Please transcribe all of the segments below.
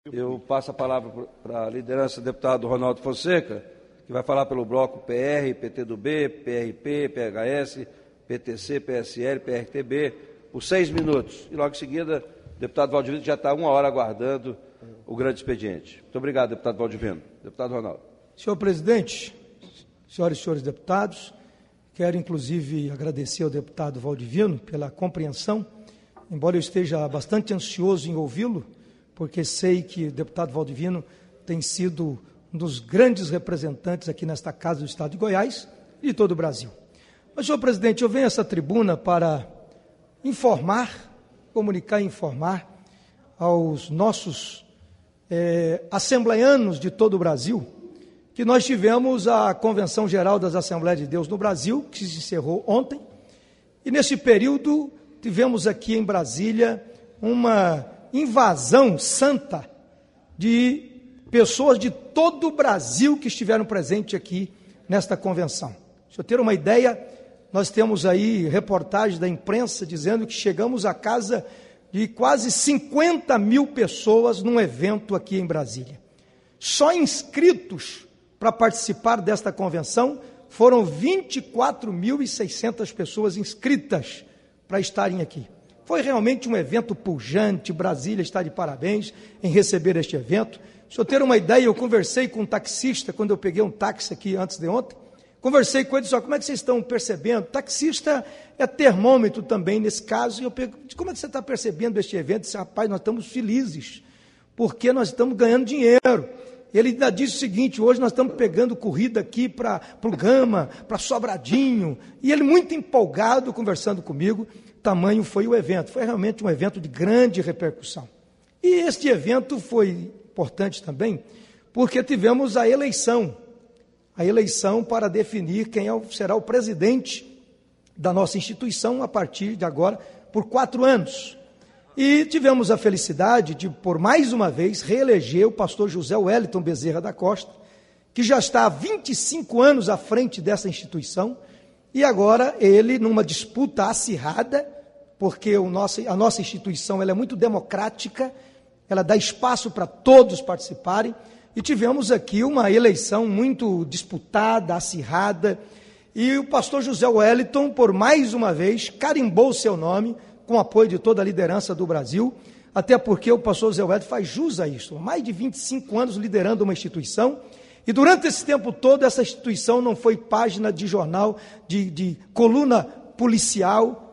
Eu passo a palavra para a liderança do deputado Ronaldo Fonseca, que vai falar pelo bloco PR, PTdoB, PRP, PHS, PTC, PSL, PRTB, por 6 minutos. E logo em seguida, o deputado Valdivino já está 1 hora aguardando o grande expediente. Muito obrigado, deputado Valdivino. Deputado Ronaldo. Senhor presidente, senhoras e senhores deputados, quero inclusive agradecer ao deputado Valdivino pela compreensão, embora eu esteja bastante ansioso em ouvi-lo, porque sei que o deputado Valdivino tem sido um dos grandes representantes aqui nesta Casa do Estado de Goiás e de todo o Brasil. Mas, senhor presidente, eu venho a essa tribuna para comunicar e informar aos nossos assembleianos de todo o Brasil que nós tivemos a Convenção Geral das Assembleias de Deus no Brasil, que se encerrou ontem, e nesse período tivemos aqui em Brasília uma invasão santa de pessoas de todo o Brasil que estiveram presentes aqui nesta convenção. Se eu ter uma ideia, nós temos aí reportagens da imprensa dizendo que chegamos à casa de quase 50 mil pessoas num evento aqui em Brasília. Só inscritos para participar desta convenção foram 24.600 pessoas inscritas para estarem aqui. Foi realmente um evento pujante, Brasília está de parabéns em receber este evento. Se eu ter uma ideia, eu conversei com um taxista, quando eu peguei um táxi aqui antes de ontem, conversei com ele e disse, como é que vocês estão percebendo? Taxista é termômetro também nesse caso, e eu perguntei, como é que você está percebendo este evento? Ele disse, rapaz, nós estamos felizes, porque nós estamos ganhando dinheiro. Ele ainda disse o seguinte, hoje nós estamos pegando corrida aqui para o Gama, para Sobradinho, e ele muito empolgado conversando comigo, tamanho foi o evento. Foi realmente um evento de grande repercussão. E este evento foi importante também, porque tivemos a eleição para definir quem será o presidente da nossa instituição a partir de agora, por 4 anos. E tivemos a felicidade de, por mais uma vez, reeleger o pastor José Wellington Bezerra da Costa, que já está há 25 anos à frente dessa instituição, e agora ele, numa disputa acirrada, porque a nossa instituição ela é muito democrática, ela dá espaço para todos participarem, e tivemos aqui uma eleição muito disputada, acirrada, e o pastor José Wellington, por mais uma vez, carimbou o seu nome, com o apoio de toda a liderança do Brasil, até porque o pastor José Wellington faz jus a isso, mais de 25 anos liderando uma instituição, e durante esse tempo todo, essa instituição não foi página de jornal, de coluna policial,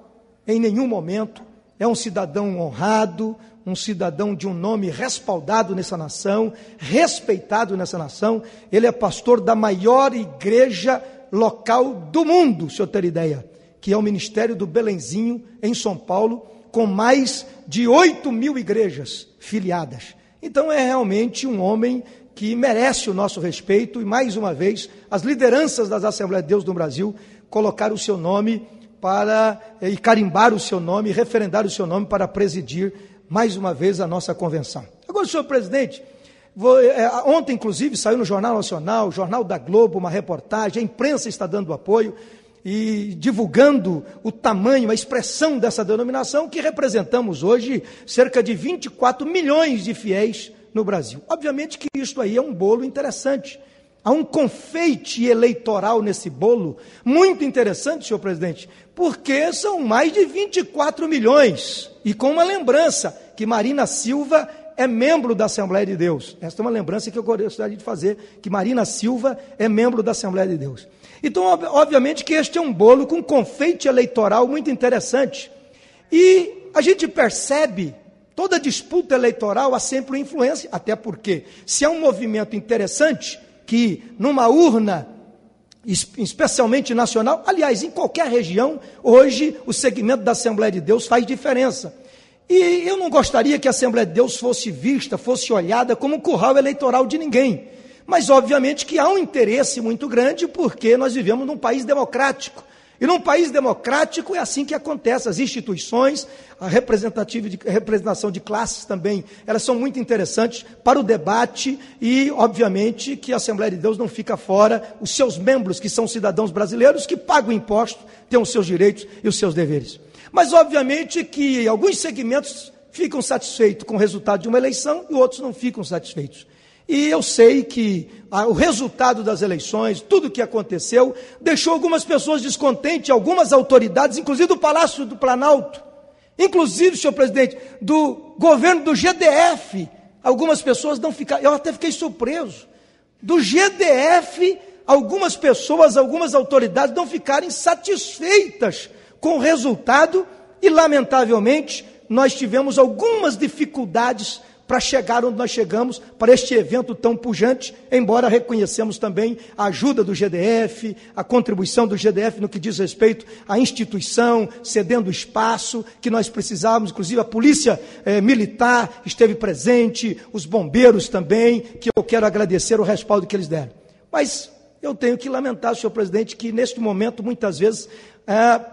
em nenhum momento. É um cidadão honrado, um cidadão de um nome respaldado nessa nação, respeitado nessa nação. Ele é pastor da maior igreja local do mundo, se eu ter ideia, que é o Ministério do Belenzinho, em São Paulo, com mais de 8.000 igrejas filiadas. Então é realmente um homem que merece o nosso respeito, e mais uma vez, as lideranças das Assembleias de Deus no Brasil colocaram o seu nome e carimbar o seu nome, referendar o seu nome para presidir mais uma vez a nossa convenção. Agora, senhor presidente, ontem inclusive saiu no Jornal Nacional, Jornal da Globo, uma reportagem, a imprensa está dando apoio e divulgando o tamanho, a expressão dessa denominação, que representamos hoje cerca de 24 milhões de fiéis no Brasil. Obviamente que isto aí é um bolo interessante. Há um confeite eleitoral nesse bolo, muito interessante, senhor presidente, porque são mais de 24 milhões. E com uma lembrança, que Marina Silva é membro da Assembleia de Deus. Esta é uma lembrança que eu gostaria de fazer, que Marina Silva é membro da Assembleia de Deus. Então, obviamente que este é um bolo com confeite eleitoral muito interessante. E a gente percebe, toda disputa eleitoral há sempre uma influência, até porque se é um movimento interessante, que numa urna, especialmente nacional, aliás, em qualquer região, hoje o segmento da Assembleia de Deus faz diferença. E eu não gostaria que a Assembleia de Deus fosse vista, fosse olhada como um curral eleitoral de ninguém. Mas, obviamente, que há um interesse muito grande, porque nós vivemos num país democrático. E num país democrático é assim que acontece. As instituições, a representação de classes também, elas são muito interessantes para o debate e, obviamente, que a Assembleia de Deus não fica fora, os seus membros, que são cidadãos brasileiros, que pagam imposto, têm os seus direitos e os seus deveres. Mas, obviamente, que alguns segmentos ficam satisfeitos com o resultado de uma eleição e outros não ficam satisfeitos. E eu sei que o resultado das eleições, tudo o que aconteceu, deixou algumas pessoas descontentes, algumas autoridades, inclusive do Palácio do Planalto, inclusive, senhor presidente, do governo do GDF, algumas pessoas não ficaram, eu até fiquei surpreso, do GDF, algumas pessoas, algumas autoridades não ficarem satisfeitas com o resultado e, lamentavelmente, nós tivemos algumas dificuldades para chegar onde nós chegamos, para este evento tão pujante, embora reconhecemos também a ajuda do GDF, a contribuição do GDF no que diz respeito à instituição, cedendo espaço que nós precisávamos, inclusive a polícia militar esteve presente, os bombeiros também, que eu quero agradecer o respaldo que eles deram. Mas eu tenho que lamentar, senhor presidente, que neste momento, muitas vezes,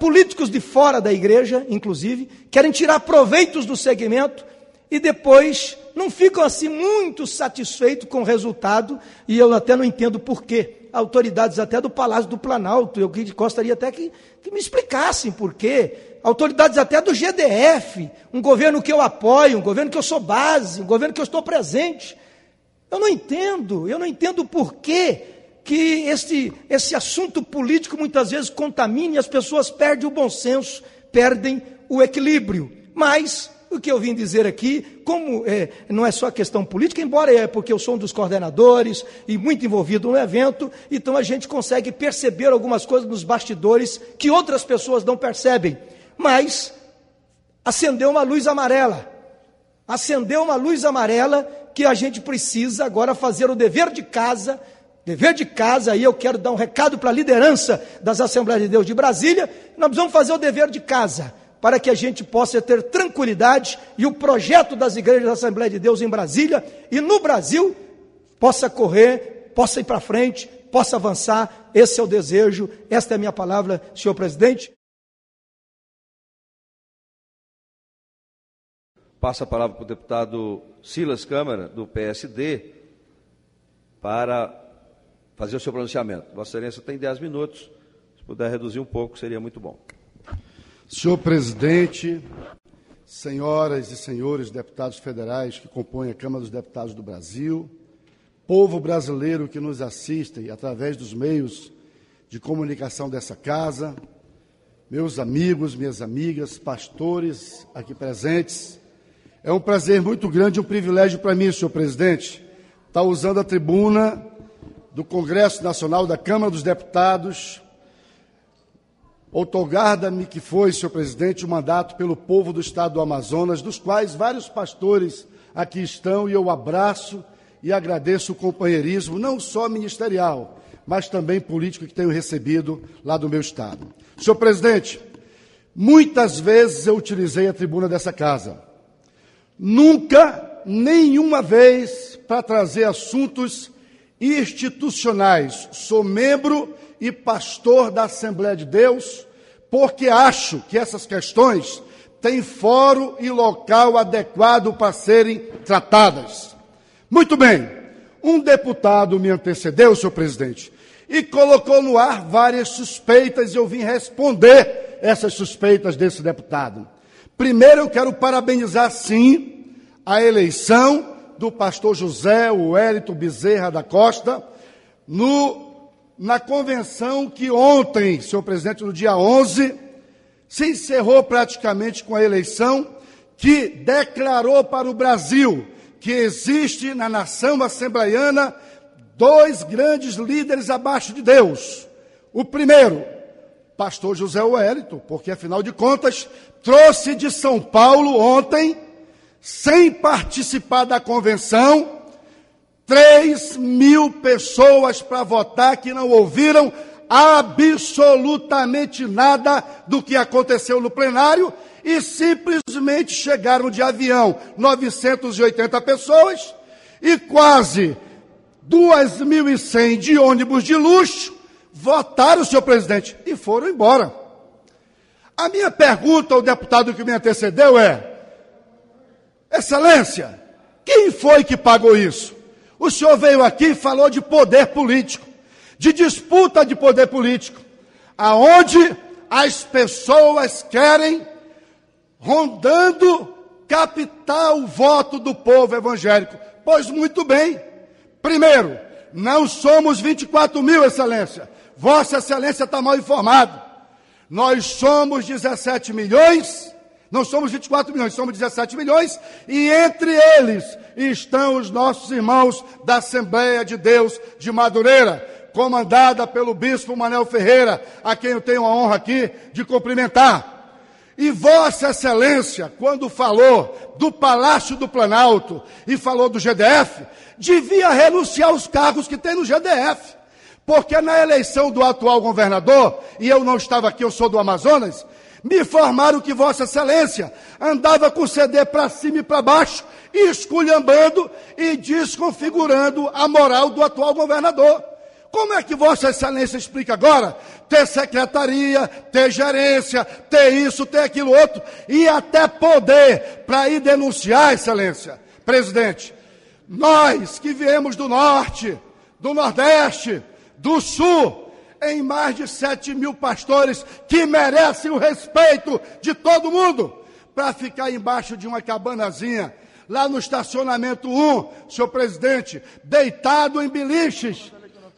políticos de fora da igreja, inclusive, querem tirar proveitos do segmento e depois não ficam assim muito satisfeitos com o resultado, e eu até não entendo por quê. Autoridades até do Palácio do Planalto, eu gostaria até que me explicassem por quê. Autoridades até do GDF, um governo que eu apoio, um governo que eu sou base, um governo que eu estou presente. Eu não entendo por quê que esse assunto político muitas vezes contamina e as pessoas perdem o bom senso, perdem o equilíbrio. Mas o que eu vim dizer aqui, como não é só questão política, embora é porque eu sou um dos coordenadores e muito envolvido no evento, então a gente consegue perceber algumas coisas nos bastidores que outras pessoas não percebem. Mas acendeu uma luz amarela que a gente precisa agora fazer o dever de casa, aí eu quero dar um recado para a liderança das Assembleias de Deus de Brasília, nós vamos fazer o dever de casa, para que a gente possa ter tranquilidade e o projeto das igrejas da Assembleia de Deus em Brasília e no Brasil possa correr, possa ir para frente, possa avançar. Esse é o desejo, esta é a minha palavra, senhor presidente. Passa a palavra para o deputado Silas Câmara, do PSD, para fazer o seu pronunciamento. Vossa Excelência tem 10 minutos, se puder reduzir um pouco, seria muito bom. Senhor presidente, senhoras e senhores deputados federais que compõem a Câmara dos Deputados do Brasil, povo brasileiro que nos assiste através dos meios de comunicação dessa casa, meus amigos, minhas amigas, pastores aqui presentes, é um prazer muito grande, um privilégio para mim, senhor presidente, estar usando a tribuna do Congresso Nacional da Câmara dos Deputados, outorgada-me que foi, senhor presidente, o mandato pelo povo do estado do Amazonas, dos quais vários pastores aqui estão, e eu abraço e agradeço o companheirismo, não só ministerial, mas também político que tenho recebido lá do meu estado. Senhor presidente, muitas vezes eu utilizei a tribuna dessa casa, nunca, nenhuma vez, para trazer assuntos institucionais. Sou membro e pastor da Assembleia de Deus, porque acho que essas questões têm fórum e local adequado para serem tratadas. Muito bem, um deputado me antecedeu, senhor presidente, e colocou no ar várias suspeitas, e eu vim responder essas suspeitas desse deputado. Primeiro, eu quero parabenizar, sim, a eleição do pastor José Wellington Bezerra da Costa, na convenção que ontem, senhor presidente, no dia 11, se encerrou praticamente com a eleição que declarou para o Brasil que existe na nação assembleiana dois grandes líderes abaixo de Deus. O primeiro, pastor José Wellington, porque afinal de contas trouxe de São Paulo ontem, sem participar da convenção, 3.000 pessoas para votar que não ouviram absolutamente nada do que aconteceu no plenário e simplesmente chegaram de avião 980 pessoas e quase 2.100 de ônibus de luxo votaram, senhor presidente, e foram embora. A minha pergunta ao deputado que me antecedeu é: Excelência, quem foi que pagou isso? O senhor veio aqui e falou de poder político, de disputa de poder político, aonde as pessoas querem, rondando captar o voto do povo evangélico. Pois muito bem. Primeiro, não somos 24 mil, Excelência. Vossa Excelência está mal informado. Nós somos 17 milhões, não somos 24 milhões, somos 17 milhões, e entre eles estão os nossos irmãos da Assembleia de Deus de Madureira, comandada pelo bispo Manel Ferreira, a quem eu tenho a honra aqui de cumprimentar. E Vossa Excelência, quando falou do Palácio do Planalto e falou do GDF, devia renunciar aos cargos que tem no GDF. Porque na eleição do atual governador, e eu não estava aqui, eu sou do Amazonas, me informaram que Vossa Excelência andava com o CD para cima e para baixo, esculhambando e desconfigurando a moral do atual governador. Como é que Vossa Excelência explica agora ter secretaria, ter gerência, ter isso, ter aquilo outro, e até poder para ir denunciar, Excelência? Presidente, nós que viemos do Norte, do Nordeste, do Sul, em mais de 7 mil pastores que merecem o respeito de todo mundo, para ficar embaixo de uma cabanazinha, lá no estacionamento 1, senhor presidente, deitado em biliches,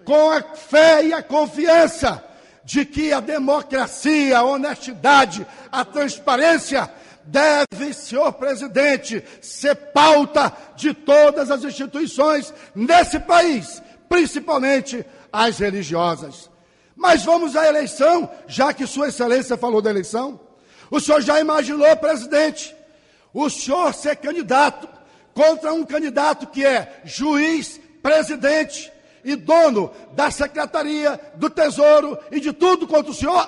com a fé e a confiança de que a democracia, a honestidade, a transparência deve, senhor presidente, ser pauta de todas as instituições nesse país, principalmente as religiosas. Mas vamos à eleição, já que Sua Excelência falou da eleição. O senhor já imaginou, presidente, o senhor ser candidato contra um candidato que é juiz, presidente e dono da Secretaria, do Tesouro e de tudo contra o senhor?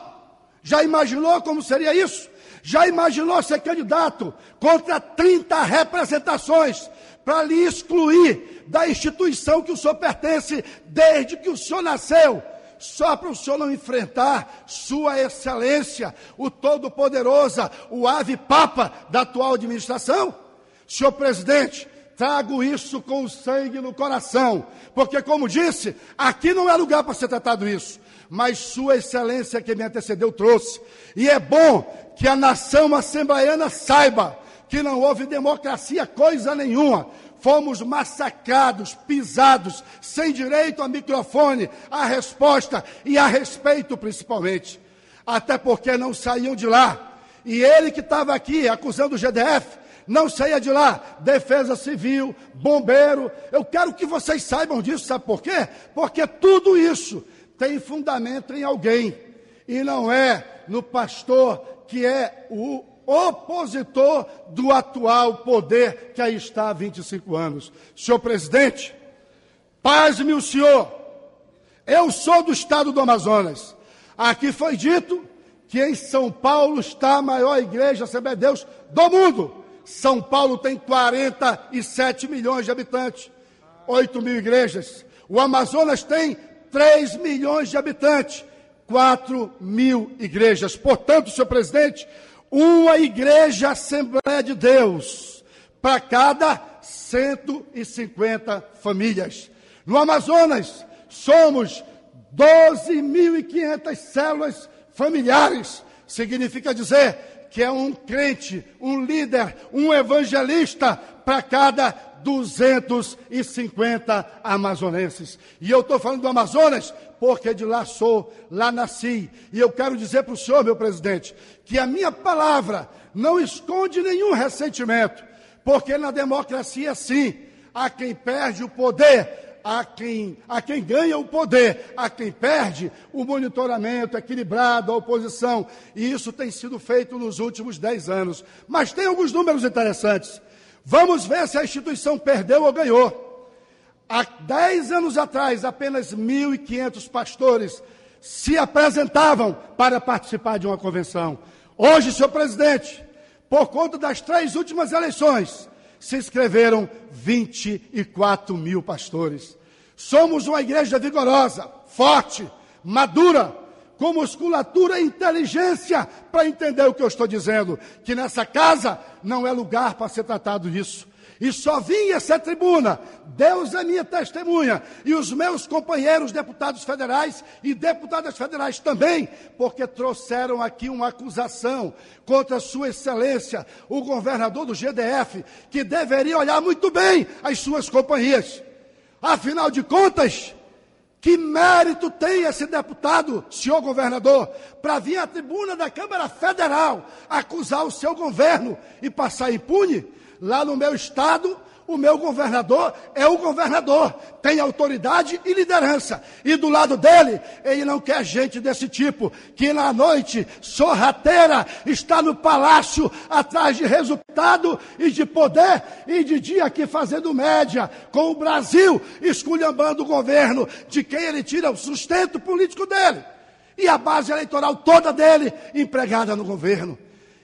Já imaginou como seria isso? Já imaginou ser candidato contra 30 representações para lhe excluir da instituição que o senhor pertence desde que o senhor nasceu, só para o senhor não enfrentar Sua Excelência, o Todo-Poderoso, o Ave Papa da atual administração? Senhor presidente, trago isso com o sangue no coração, porque, como disse, aqui não é lugar para ser tratado isso, mas Sua Excelência que me antecedeu trouxe. E é bom que a nação assembleiana saiba que não houve democracia coisa nenhuma. Fomos massacrados, pisados, sem direito a microfone, a resposta e a respeito principalmente. Até porque não saíam de lá. E ele que estava aqui acusando o GDF, não saía de lá. Defesa Civil, bombeiro. Eu quero que vocês saibam disso, sabe por quê? Porque tudo isso tem fundamento em alguém. E não é no pastor que é o opositor do atual poder que aí está há 25 anos. Senhor presidente, pasme o senhor. Eu sou do estado do Amazonas. Aqui foi dito que em São Paulo está a maior igreja Assembleia de Deus do mundo. São Paulo tem 47 milhões de habitantes, 8 mil igrejas. O Amazonas tem 3 milhões de habitantes, 4 mil igrejas. Portanto, senhor presidente, uma igreja Assembleia de Deus para cada 150 famílias. No Amazonas, somos 12.500 células familiares. Significa dizer que é um crente, um líder, um evangelista para cada 250 amazonenses. E eu estou falando do Amazonas porque de lá sou, lá nasci. E eu quero dizer para o senhor, meu presidente, que a minha palavra não esconde nenhum ressentimento, porque na democracia, sim, há quem perde o poder, há quem ganha o poder, há quem perde o monitoramento equilibrado, a oposição. E isso tem sido feito nos últimos 10 anos. Mas tem alguns números interessantes. Vamos ver se a instituição perdeu ou ganhou. Há 10 anos atrás, apenas 1.500 pastores se apresentavam para participar de uma convenção. Hoje, senhor presidente, por conta das 3 últimas eleições, se inscreveram 24 mil pastores. Somos uma igreja vigorosa, forte, madura, com musculatura e inteligência para entender o que eu estou dizendo, que nessa casa não é lugar para ser tratado disso. E só vim a essa tribuna, Deus é minha testemunha, e os meus companheiros deputados federais e deputadas federais também, porque trouxeram aqui uma acusação contra Sua Excelência, o governador do GDF, que deveria olhar muito bem as suas companhias. Afinal de contas, que mérito tem esse deputado, senhor governador, para vir à tribuna da Câmara Federal acusar o seu governo e passar impune? Lá no meu estado, o meu governador é o governador, tem autoridade e liderança. E do lado dele, ele não quer gente desse tipo, que na noite sorrateira está no palácio atrás de resultado e de poder, e de dia aqui fazendo média com o Brasil, esculhambando o governo, de quem ele tira o sustento político dele. E a base eleitoral toda dele empregada no governo.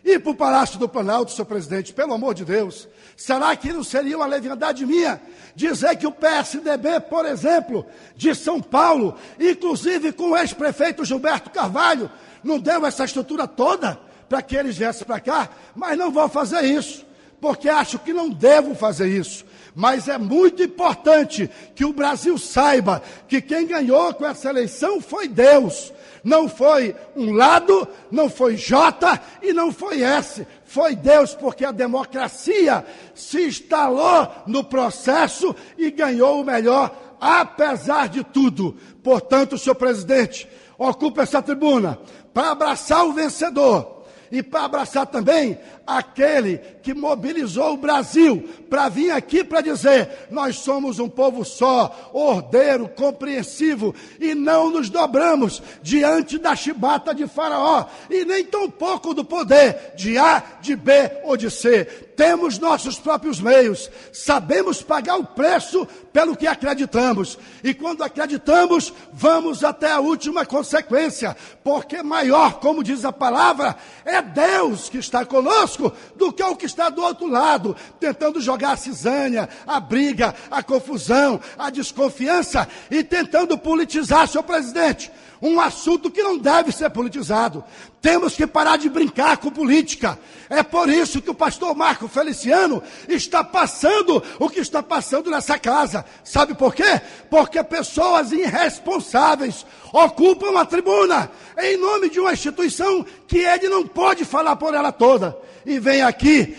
E para o Palácio do Planalto, senhor presidente, pelo amor de Deus, será que não seria uma leviandade minha dizer que o PSDB, por exemplo, de São Paulo, inclusive com o ex-prefeito Gilberto Carvalho, não deu essa estrutura toda para que eles viessem para cá? Mas não vou fazer isso, porque acho que não devo fazer isso. Mas é muito importante que o Brasil saiba que quem ganhou com essa eleição foi Deus. Não foi um lado, não foi J e não foi S. Foi Deus, porque a democracia se instalou no processo e ganhou o melhor, apesar de tudo. Portanto, senhor presidente, ocupa essa tribuna para abraçar o vencedor. E para abraçar também aquele que mobilizou o Brasil para vir aqui para dizer: nós somos um povo só, ordeiro, compreensivo, e não nos dobramos diante da chibata de Faraó, e nem tampouco do poder de A, de B ou de C. Temos nossos próprios meios, sabemos pagar o preço pelo que acreditamos, e quando acreditamos, vamos até a última consequência, porque maior, como diz a palavra, é Deus que está conosco do que o que está do outro lado, tentando jogar a cisânia, a briga, a confusão, a desconfiança e tentando politizar, senhor presidente, um assunto que não deve ser politizado. Temos que parar de brincar com política. É por isso que o pastor Marco Feliciano está passando o que está passando nessa casa. Sabe por quê? Porque pessoas irresponsáveis ocupam a tribuna em nome de uma instituição que ele não pode falar por ela toda. E vem aqui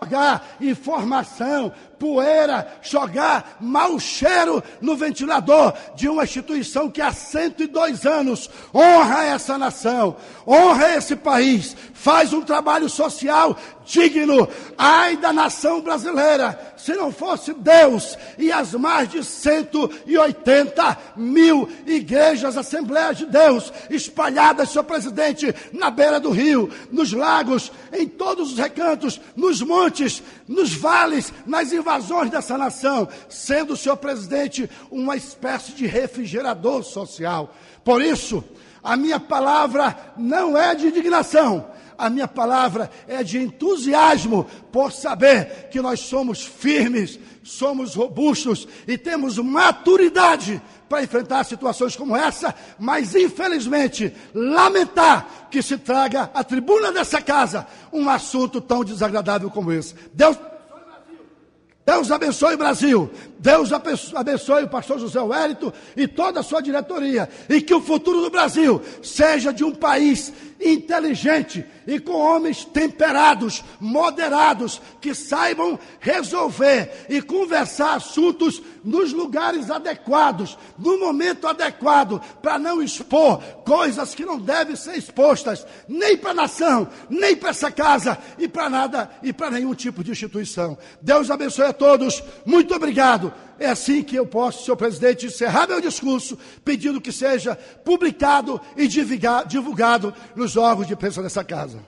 jogar informação, poeira, jogar mau cheiro no ventilador de uma instituição que há 102 anos honra essa nação, honra esse país, faz um trabalho social digno. Ai da nação brasileira, se não fosse Deus e as mais de 180 mil igrejas, Assembleias de Deus, espalhadas, senhor presidente, na beira do rio, nos lagos, em todos os recantos, nos montes, nos vales, nas invasões dessa nação, sendo, senhor presidente, uma espécie de refrigerador social. Por isso, a minha palavra não é de indignação, a minha palavra é de entusiasmo por saber que nós somos firmes, somos robustos e temos maturidade para enfrentar situações como essa, mas infelizmente lamentar que se traga à tribuna dessa casa um assunto tão desagradável como esse. Deus abençoe o Brasil, Deus abençoe o pastor José Wellington e toda a sua diretoria, e que o futuro do Brasil seja de um país inteligente e com homens temperados, moderados, que saibam resolver e conversar assuntos nos lugares adequados, no momento adequado, para não expor coisas que não devem ser expostas, nem para a nação, nem para essa casa, e para nada, e para nenhum tipo de instituição. Deus abençoe a todos, muito obrigado. É assim que eu posso, senhor presidente, encerrar meu discurso, pedindo que seja publicado e divulgado nos órgãos de imprensa dessa casa.